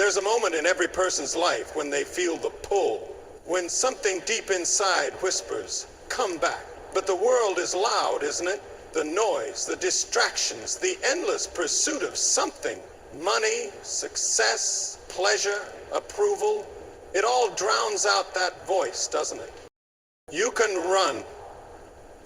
There's a moment in every person's life when they feel the pull, when something deep inside whispers, come back. But the world is loud, isn't it? The noise, the distractions, the endless pursuit of something. Money, success, pleasure, approval. It all drowns out that voice, doesn't it? You can run.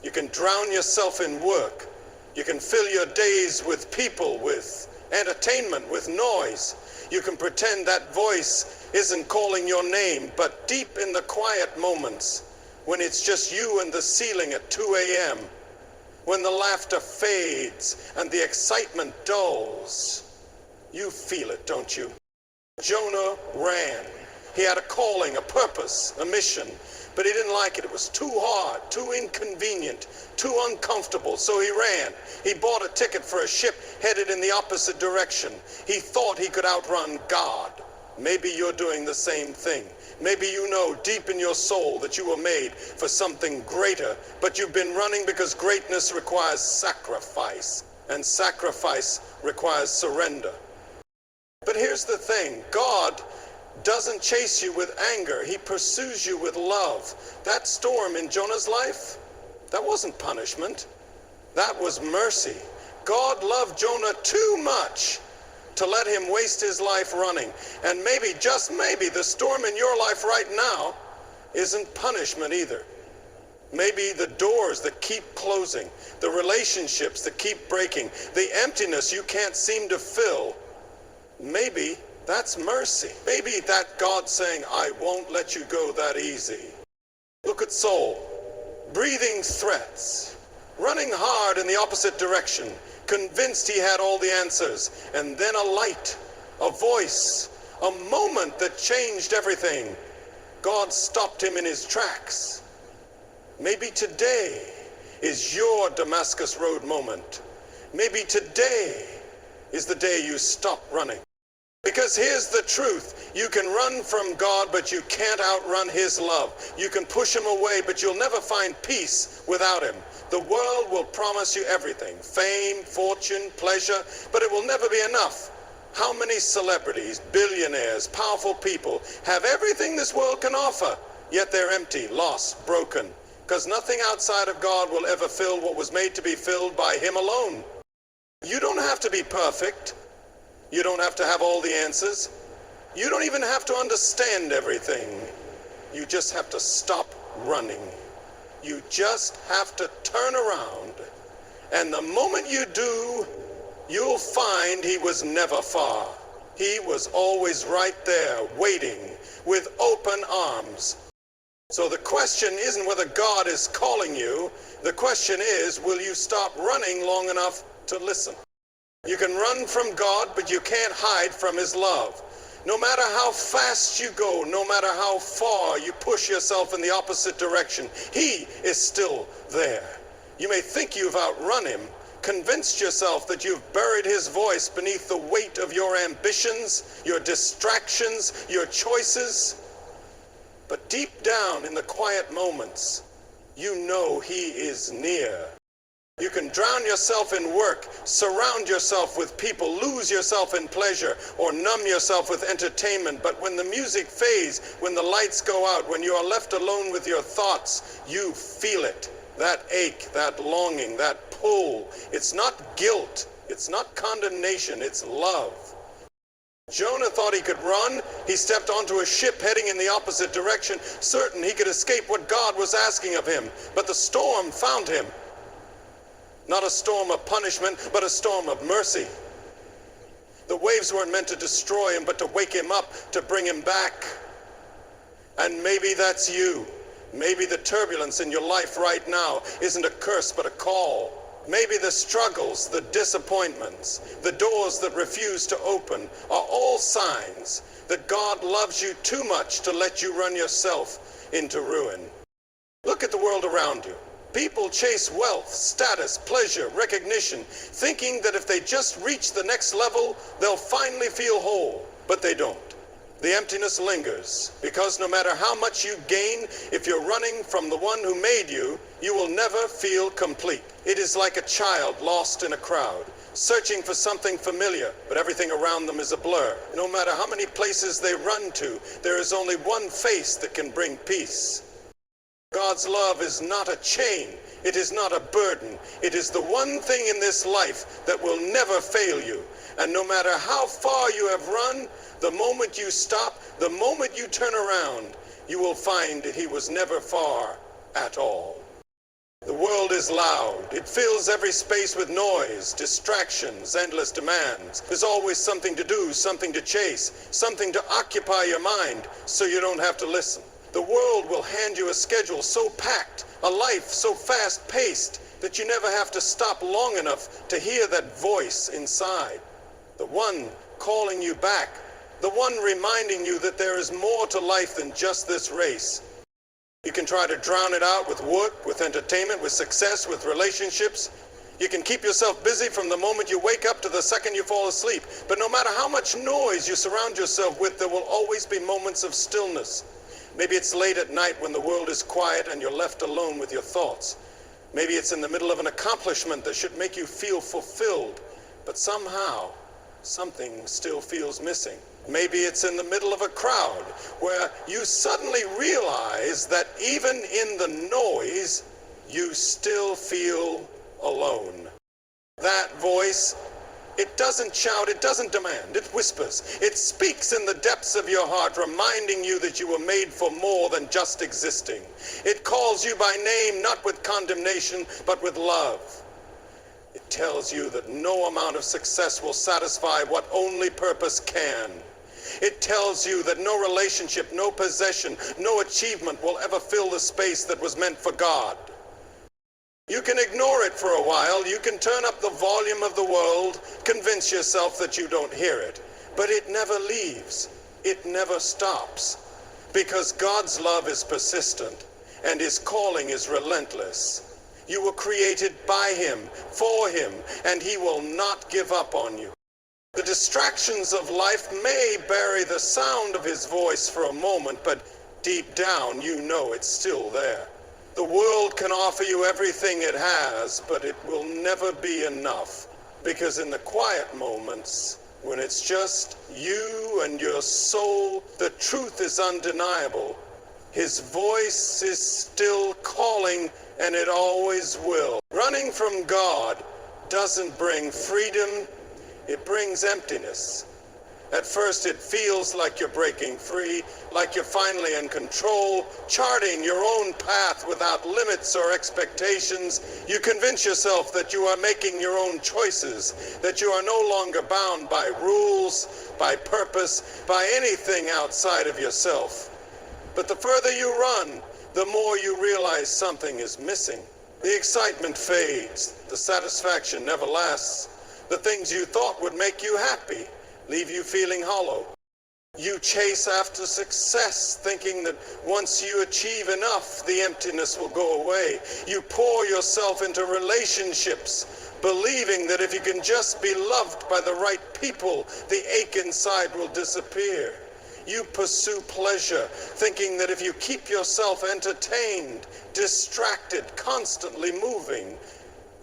You can drown yourself in work. You can fill your days with people, with entertainment, with noise. You can pretend that voice isn't calling your name, but deep in the quiet moments, when it's just you and the ceiling at 2 a.m., when the laughter fades and the excitement dulls, you feel it, don't you? Jonah ran. He had a calling, a purpose, a mission, but he didn't like it. It was too hard, too inconvenient, too uncomfortable, so he ran. He bought a ticket for a ship headed in the opposite direction. He thought he could outrun God. Maybe you're doing the same thing. Maybe you know deep in your soul that you were made for something greater, but you've been running because greatness requires sacrifice, and sacrifice requires surrender. But here's the thing, God doesn't chase you with anger. He pursues you with love. That storm in Jonah's life, that wasn't punishment. That was mercy. God loved Jonah too much to let him waste his life running. And maybe, just maybe, the storm in your life right now isn't punishment either. Maybe the doors that keep closing, the relationships that keep breaking, the emptiness you can't seem to fill, maybe that's mercy. Maybe that God saying, I won't let you go that easy. Look at Saul, breathing threats, running hard in the opposite direction, convinced he had all the answers, and then a light, a voice, a moment that changed everything. God stopped him in his tracks. Maybe today is your Damascus Road moment. Maybe today is the day you stop running. Because here's the truth, you can run from God, but you can't outrun his love. You can push him away, but you'll never find peace without him. The world will promise you everything, fame, fortune, pleasure, but it will never be enough. How many celebrities, billionaires, powerful people have everything this world can offer, yet they're empty, lost, broken, because nothing outside of God will ever fill what was made to be filled by him alone. You don't have to be perfect. You don't have to have all the answers. You don't even have to understand everything. You just have to stop running. You just have to turn around. And the moment you do, you'll find he was never far. He was always right there, waiting with open arms. So the question isn't whether God is calling you. The question is, will you stop running long enough to listen? You can run from God, but you can't hide from his love. No matter how fast you go, no matter how far you push yourself in the opposite direction, he is still there. You may think you've outrun him, convinced yourself that you've buried his voice beneath the weight of your ambitions, your distractions, your choices. But deep down in the quiet moments, you know he is near. You can drown yourself in work, surround yourself with people, lose yourself in pleasure, or numb yourself with entertainment. But when the music fades, when the lights go out, when you are left alone with your thoughts, you feel it. That ache, that longing, that pull. It's not guilt. It's not condemnation. It's love. Jonah thought he could run. He stepped onto a ship heading in the opposite direction, certain he could escape what God was asking of him. But the storm found him. Not a storm of punishment, but a storm of mercy. The waves weren't meant to destroy him, but to wake him up, to bring him back. And maybe that's you. Maybe the turbulence in your life right now isn't a curse, but a call. Maybe the struggles, the disappointments, the doors that refuse to open are all signs that God loves you too much to let you run yourself into ruin. Look at the world around you. People chase wealth, status, pleasure, recognition, thinking that if they just reach the next level, they'll finally feel whole, but they don't. The emptiness lingers, because no matter how much you gain, if you're running from the one who made you, you will never feel complete. It is like a child lost in a crowd. searching for something familiar, but everything around them is a blur. No matter how many places they run to, there is only one face that can bring peace. God's love is not a chain. It is not a burden. It is the one thing in this life that will never fail you. And no matter how far you have run, the moment you stop, the moment you turn around, you will find that he was never far at all. The world is loud. It fills every space with noise, distractions, endless demands. There's always something to do, something to chase, something to occupy your mind so you don't have to listen. The world will hand you a schedule so packed, a life so fast-paced, that you never have to stop long enough to hear that voice inside. The one calling you back, the one reminding you that there is more to life than just this race. You can try to drown it out with work, with entertainment, with success, with relationships. You can keep yourself busy from the moment you wake up to the second you fall asleep. But no matter how much noise you surround yourself with, there will always be moments of stillness. Maybe it's late at night when the world is quiet and you're left alone with your thoughts. Maybe it's in the middle of an accomplishment that should make you feel fulfilled, but somehow something still feels missing. Maybe it's in the middle of a crowd where you suddenly realize that even in the noise, you still feel alone. That voice, it doesn't shout, it doesn't demand, it whispers. It speaks in the depths of your heart, reminding you that you were made for more than just existing. It calls you by name, not with condemnation, but with love. It tells you that no amount of success will satisfy what only purpose can. It tells you that no relationship, no possession, no achievement will ever fill the space that was meant for God. You can ignore it for a while, you can turn up the volume of the world, convince yourself that you don't hear it, but it never leaves, it never stops, because God's love is persistent and his calling is relentless. You were created by him, for him, and he will not give up on you. The distractions of life may bury the sound of his voice for a moment, but deep down you know it's still there. The world can offer you everything it has, but it will never be enough. Because in the quiet moments, when it's just you and your soul, the truth is undeniable. His voice is still calling, and it always will. Running from God doesn't bring freedom, it brings emptiness. At first it feels like you're breaking free, like you're finally in control, charting your own path without limits or expectations. You convince yourself that you are making your own choices, that you are no longer bound by rules, by purpose, by anything outside of yourself. But the further you run, the more you realize something is missing. The excitement fades, the satisfaction never lasts. The things you thought would make you happy leave you feeling hollow. You chase after success, thinking that once you achieve enough, the emptiness will go away. You pour yourself into relationships, believing that if you can just be loved by the right people, the ache inside will disappear. You pursue pleasure, thinking that if you keep yourself entertained, distracted, constantly moving,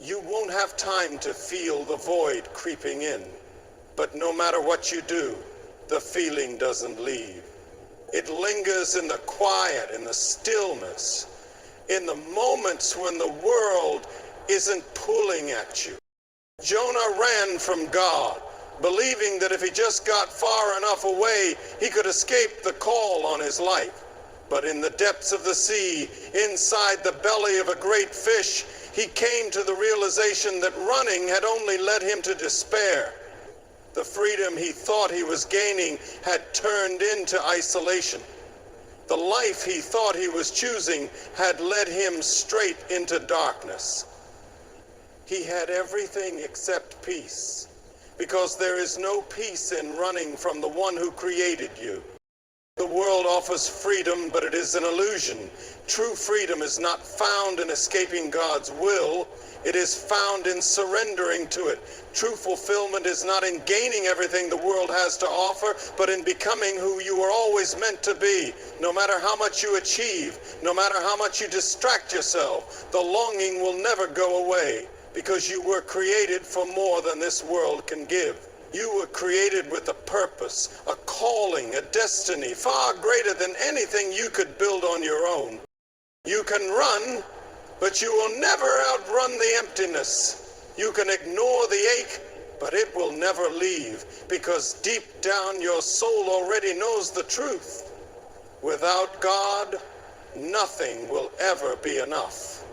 you won't have time to feel the void creeping in. But no matter what you do, the feeling doesn't leave. It lingers in the quiet, in the stillness, in the moments when the world isn't pulling at you. Jonah ran from God, believing that if he just got far enough away, he could escape the call on his life. But in the depths of the sea, inside the belly of a great fish, he came to the realization that running had only led him to despair. The freedom he thought he was gaining had turned into isolation. The life he thought he was choosing had led him straight into darkness. He had everything except peace, because there is no peace in running from the one who created you. The world offers freedom, but it is an illusion. True freedom is not found in escaping God's will. It is found in surrendering to it. True fulfillment is not in gaining everything the world has to offer, but in becoming who you were always meant to be. No matter how much you achieve, no matter how much you distract yourself, the longing will never go away, because you were created for more than this world can give. You were created with a purpose, a calling, a destiny far greater than anything you could build on your own. You can run, but you will never outrun the emptiness. You can ignore the ache, but it will never leave, because deep down your soul already knows the truth. Without God, nothing will ever be enough.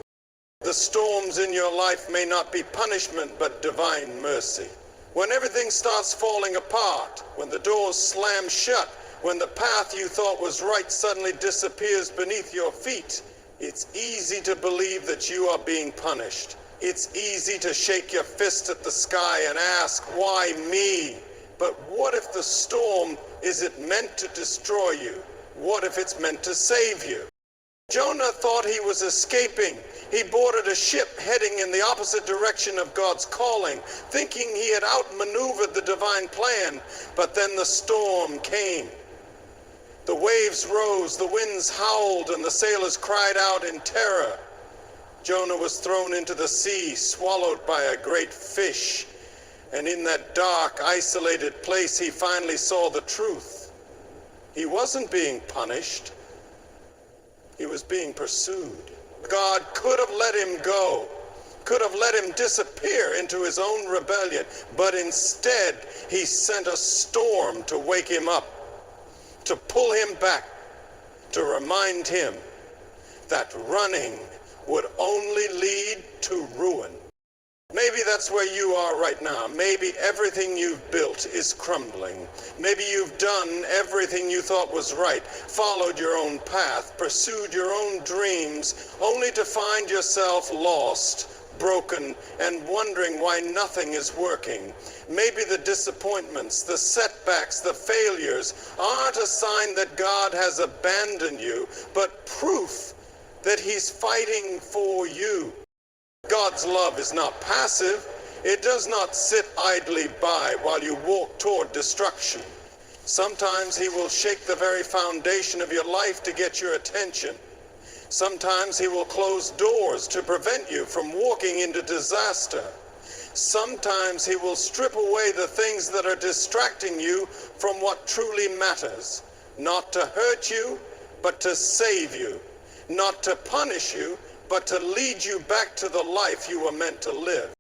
The storms in your life may not be punishment, but divine mercy. When everything starts falling apart, when the doors slam shut, when the path you thought was right suddenly disappears beneath your feet, it's easy to believe that you are being punished. It's easy to shake your fist at the sky and ask, why me? But what if the storm isn't meant to destroy you? What if it's meant to save you? Jonah thought he was escaping. He boarded a ship heading in the opposite direction of God's calling, thinking he had outmaneuvered the divine plan. But then the storm came. The waves rose, the winds howled, and the sailors cried out in terror. Jonah was thrown into the sea, swallowed by a great fish. And in that dark, isolated place, he finally saw the truth. He wasn't being punished. He was being pursued. God could have let him go, could have let him disappear into his own rebellion, but instead he sent a storm to wake him up, to pull him back, to remind him that running would only lead to ruin. Maybe that's where you are right now. Maybe everything you've built is crumbling. Maybe you've done everything you thought was right, followed your own path, pursued your own dreams, only to find yourself lost, broken, and wondering why nothing is working. Maybe the disappointments, the setbacks, the failures aren't a sign that God has abandoned you, but proof that He's fighting for you. God's love is not passive. It does not sit idly by while you walk toward destruction. Sometimes He will shake the very foundation of your life to get your attention. Sometimes He will close doors to prevent you from walking into disaster. Sometimes He will strip away the things that are distracting you from what truly matters. Not to hurt you, but to save you. Not to punish you, but to lead you back to the life you were meant to live.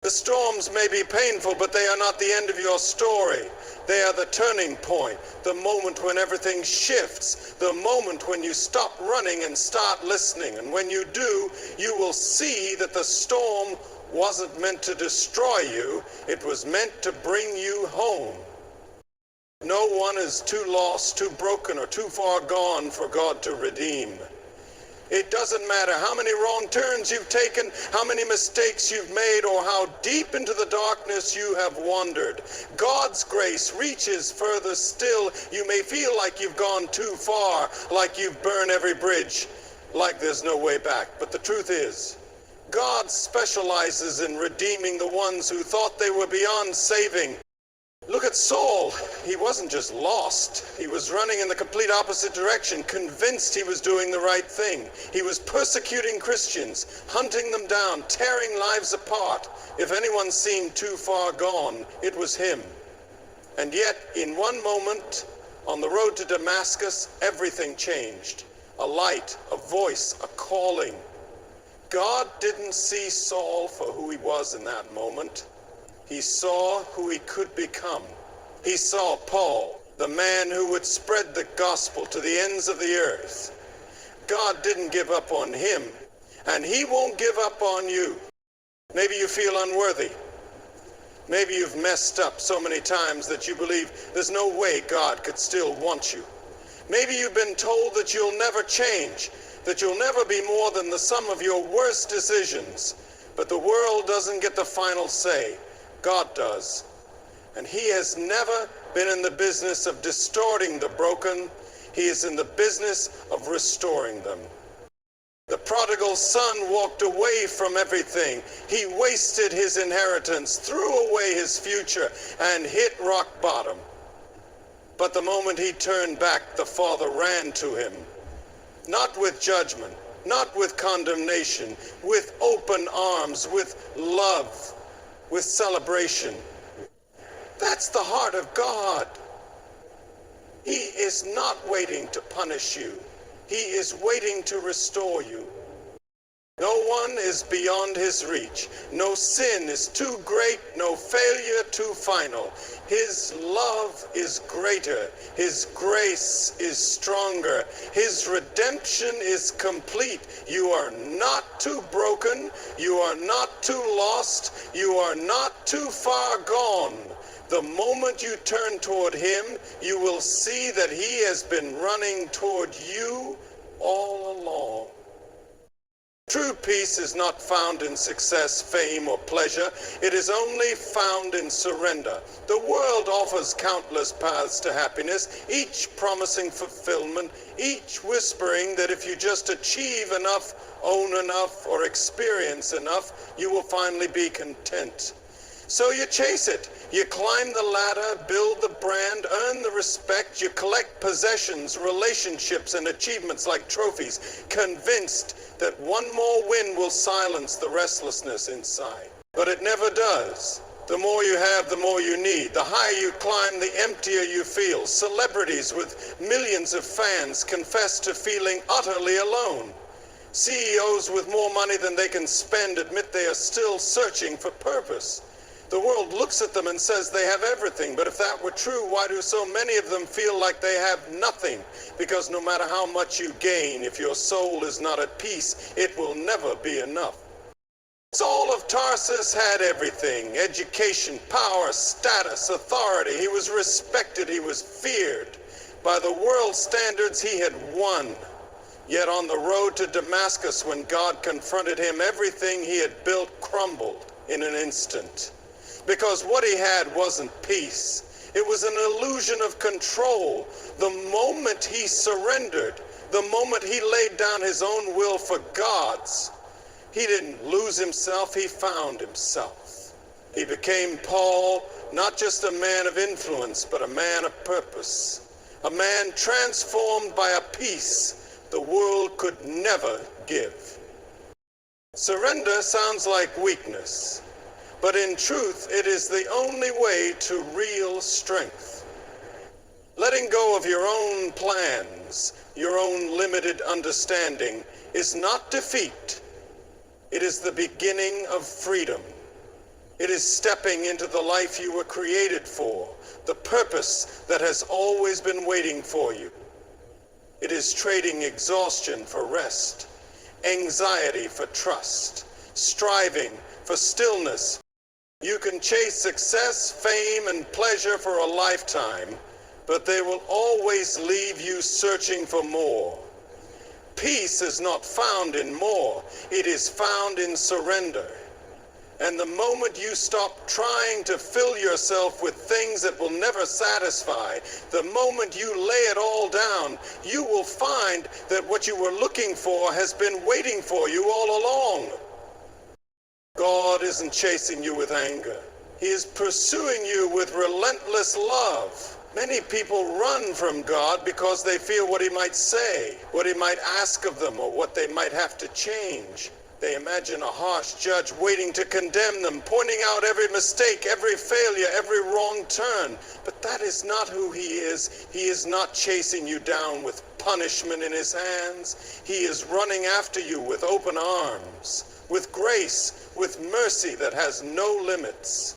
The storms may be painful, but they are not the end of your story. They are the turning point, the moment when everything shifts, the moment when you stop running and start listening. And when you do, you will see that the storm wasn't meant to destroy you, it was meant to bring you home. No one is too lost, too broken, or too far gone for God to redeem. It doesn't matter how many wrong turns you've taken, how many mistakes you've made, or how deep into the darkness you have wandered. God's grace reaches further still. You may feel like you've gone too far, like you've burned every bridge, like there's no way back. But the truth is, God specializes in redeeming the ones who thought they were beyond saving. Look at Saul. He wasn't just lost. He was running in the complete opposite direction, convinced he was doing the right thing. He was persecuting Christians, hunting them down, tearing lives apart. If anyone seemed too far gone, it was him. And yet, in one moment, on the road to Damascus, everything changed. A light, a voice, a calling. God didn't see Saul for who he was in that moment. He saw who he could become. He saw Paul, the man who would spread the gospel to the ends of the earth. God didn't give up on him, and He won't give up on you. Maybe you feel unworthy. Maybe you've messed up so many times that you believe there's no way God could still want you. Maybe you've been told that you'll never change, that you'll never be more than the sum of your worst decisions. But the world doesn't get the final say. God does. And He has never been in the business of distorting the broken. He is in the business of restoring them. The prodigal son walked away from everything. He wasted his inheritance, threw away his future, and hit rock bottom. But the moment he turned back, the Father ran to him, not with judgment, not with condemnation, with open arms, with love, with celebration. That's the heart of God. He is not waiting to punish you. He is waiting to restore you. No one is beyond his reach. No sin is too great, no failure too final. His love is greater. His grace is stronger. His redemption is complete. You are not too broken. You are not too lost. You are not too far gone. The moment you turn toward him, you will see that he has been running toward you all along. True peace is not found in success, fame, or pleasure. It is only found in surrender. The world offers countless paths to happiness, each promising fulfillment, each whispering that if you just achieve enough, own enough, or experience enough, you will finally be content. So you chase it. You climb the ladder, build the brand, earn the respect. You collect possessions, relationships, and achievements like trophies, convinced that one more win will silence the restlessness inside. But it never does. The more you have, the more you need. The higher you climb, the emptier you feel. Celebrities with millions of fans confess to feeling utterly alone. CEOs with more money than they can spend admit they are still searching for purpose. The world looks at them and says they have everything, but if that were true, why do so many of them feel like they have nothing? Because no matter how much you gain, if your soul is not at peace, it will never be enough. Saul of Tarsus had everything: education, power, status, authority. He was respected, he was feared. By the world's standards, he had won. Yet on the road to Damascus, when God confronted him, everything he had built crumbled in an instant. Because what he had wasn't peace. It was an illusion of control. The moment he surrendered, the moment he laid down his own will for God's, he didn't lose himself, he found himself. He became Paul, not just a man of influence, but a man of purpose. A man transformed by a peace the world could never give. Surrender sounds like weakness. But in truth, it is the only way to real strength. Letting go of your own plans, your own limited understanding, is not defeat. It is the beginning of freedom. It is stepping into the life you were created for, the purpose that has always been waiting for you. It is trading exhaustion for rest, anxiety for trust, striving for stillness. You can chase success, fame, and pleasure for a lifetime, but they will always leave you searching for more. Peace is not found in more, it is found in surrender. And the moment you stop trying to fill yourself with things that will never satisfy, the moment you lay it all down, you will find that what you were looking for has been waiting for you all along. God isn't chasing you with anger. He is pursuing you with relentless love. Many people run from God because they fear what he might say, what he might ask of them, or what they might have to change. They imagine a harsh judge waiting to condemn them, pointing out every mistake, every failure, every wrong turn. But that is not who he is. He is not chasing you down with punishment in his hands. He is running after you with open arms, with grace, with mercy that has no limits.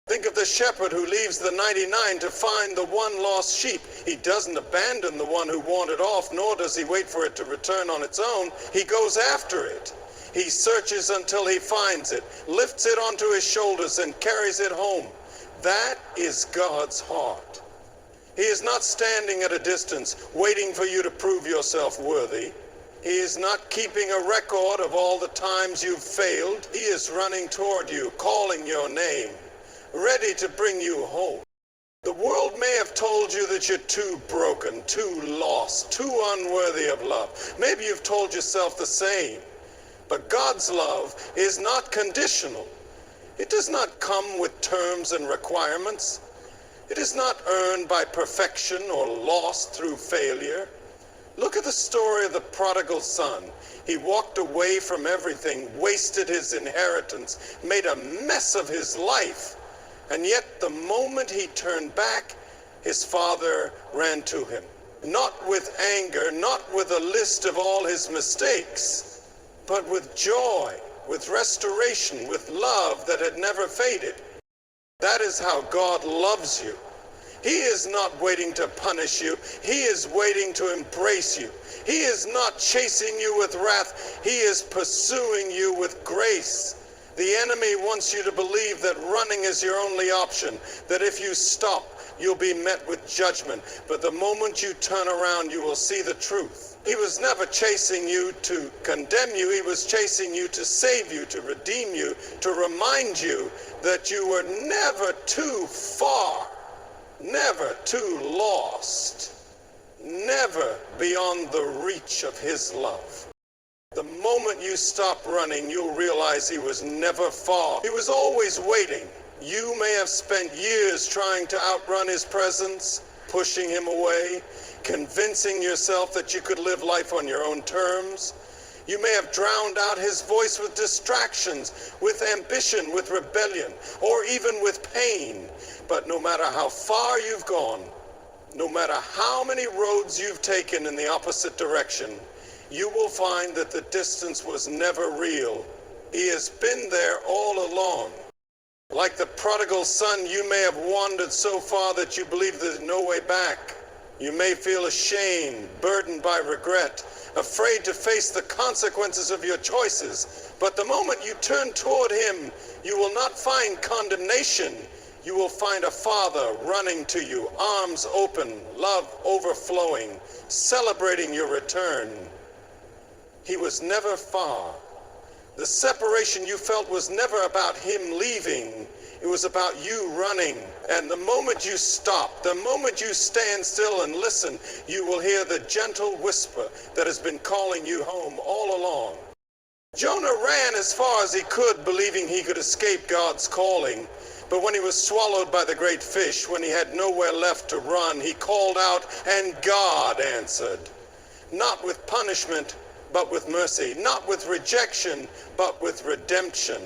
Think of the shepherd who leaves the 99 to find the one lost sheep. He doesn't abandon the one who wandered off, nor does he wait for it to return on its own. He goes after it. He searches until he finds it, lifts it onto his shoulders, and carries it home. That is God's heart. He is not standing at a distance, waiting for you to prove yourself worthy. He is not keeping a record of all the times you've failed. He is running toward you, calling your name, ready to bring you home. The world may have told you that you're too broken, too lost, too unworthy of love. Maybe you've told yourself the same. But God's love is not conditional. It does not come with terms and requirements. It is not earned by perfection or lost through failure. Look at the story of the prodigal son. He walked away from everything, wasted his inheritance, made a mess of his life. And yet the moment he turned back, his father ran to him. Not with anger, not with a list of all his mistakes, but with joy, with restoration, with love that had never faded. That is how God loves you. He is not waiting to punish you. He is waiting to embrace you. He is not chasing you with wrath. He is pursuing you with grace. The enemy wants you to believe that running is your only option, that if you stop, you'll be met with judgment. But the moment you turn around, you will see the truth. He was never chasing you to condemn you. He was chasing you to save you, to redeem you, to remind you that you were never too far, never too lost, never beyond the reach of his love. The moment you stop running, you'll realize he was never far. He was always waiting. You may have spent years trying to outrun his presence, pushing him away, convincing yourself that you could live life on your own terms. You may have drowned out his voice with distractions, with ambition, with rebellion, or even with pain. But no matter how far you've gone, no matter how many roads you've taken in the opposite direction, you will find that the distance was never real. He has been there all along. Like the prodigal son, you may have wandered so far that you believe there's no way back. You may feel ashamed, burdened by regret, afraid to face the consequences of your choices. But the moment you turn toward him, you will not find condemnation. You will find a father running to you, arms open, love overflowing, celebrating your return. He was never far. The separation you felt was never about him leaving. It was about you running. And the moment you stop, the moment you stand still and listen, you will hear the gentle whisper that has been calling you home all along. Jonah ran as far as he could, believing he could escape God's calling. But when he was swallowed by the great fish, when he had nowhere left to run, he called out, and God answered. Not with punishment, but with mercy. Not with rejection, but with redemption.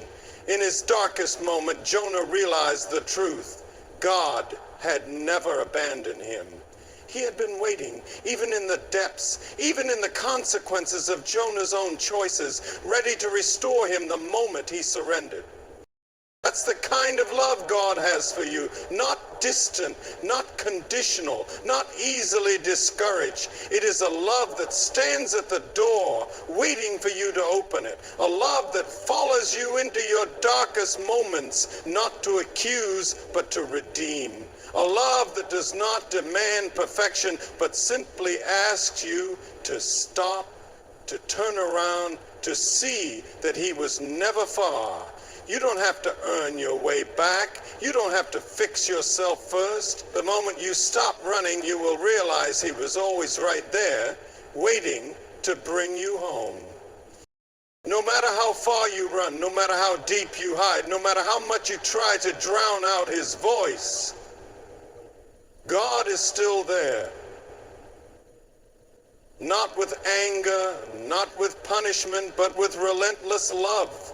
In his darkest moment, Jonah realized the truth. God had never abandoned him. He had been waiting, even in the depths, even in the consequences of Jonah's own choices, ready to restore him the moment he surrendered. That's the kind of love God has for you. Not distant, not conditional, not easily discouraged. It is a love that stands at the door, waiting for you to open it. A love that follows you into your darkest moments, not to accuse, but to redeem. A love that does not demand perfection, but simply asks you to stop, to turn around, to see that he was never far. You don't have to earn your way back. You don't have to fix yourself first. The moment you stop running, you will realize he was always right there, waiting to bring you home. No matter how far you run, no matter how deep you hide, no matter how much you try to drown out his voice, God is still there. Not with anger, not with punishment, but with relentless love.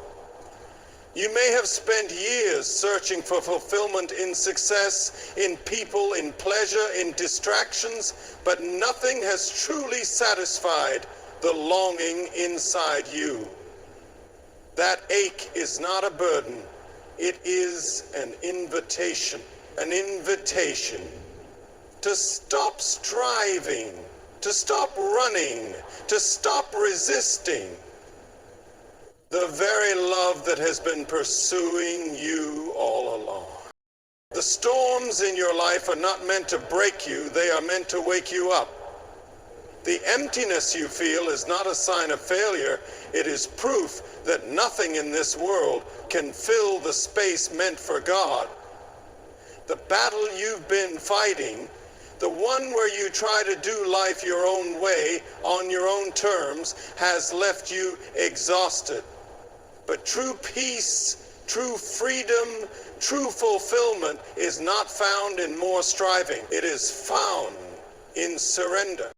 You may have spent years searching for fulfillment in success, in people, in pleasure, in distractions, but nothing has truly satisfied the longing inside you. That ache is not a burden. It is an invitation to stop striving, to stop running, to stop resisting the very love that has been pursuing you all along. The storms in your life are not meant to break you, they are meant to wake you up. The emptiness you feel is not a sign of failure, it is proof that nothing in this world can fill the space meant for God. The battle you've been fighting, the one where you try to do life your own way, on your own terms, has left you exhausted. But true peace, true freedom, true fulfillment is not found in more striving. It is found in surrender.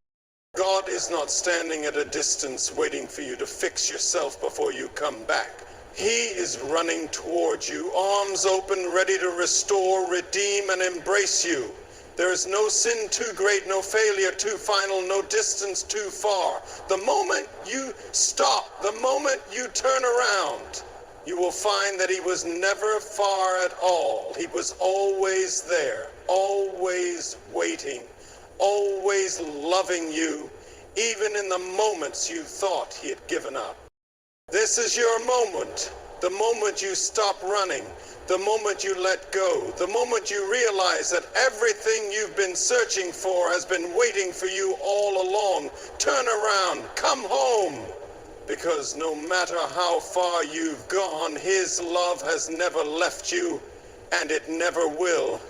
God is not standing at a distance waiting for you to fix yourself before you come back. He is running toward you, arms open, ready to restore, redeem, and embrace you. There is no sin too great, no failure too final, no distance too far. The moment you stop, the moment you turn around, you will find that he was never far at all. He was always there, always waiting, always loving you, even in the moments you thought he had given up. This is your moment, the moment you stop running, the moment you let go, the moment you realize that everything you've been searching for has been waiting for you all along. Turn around, come home, because no matter how far you've gone, his love has never left you, and it never will.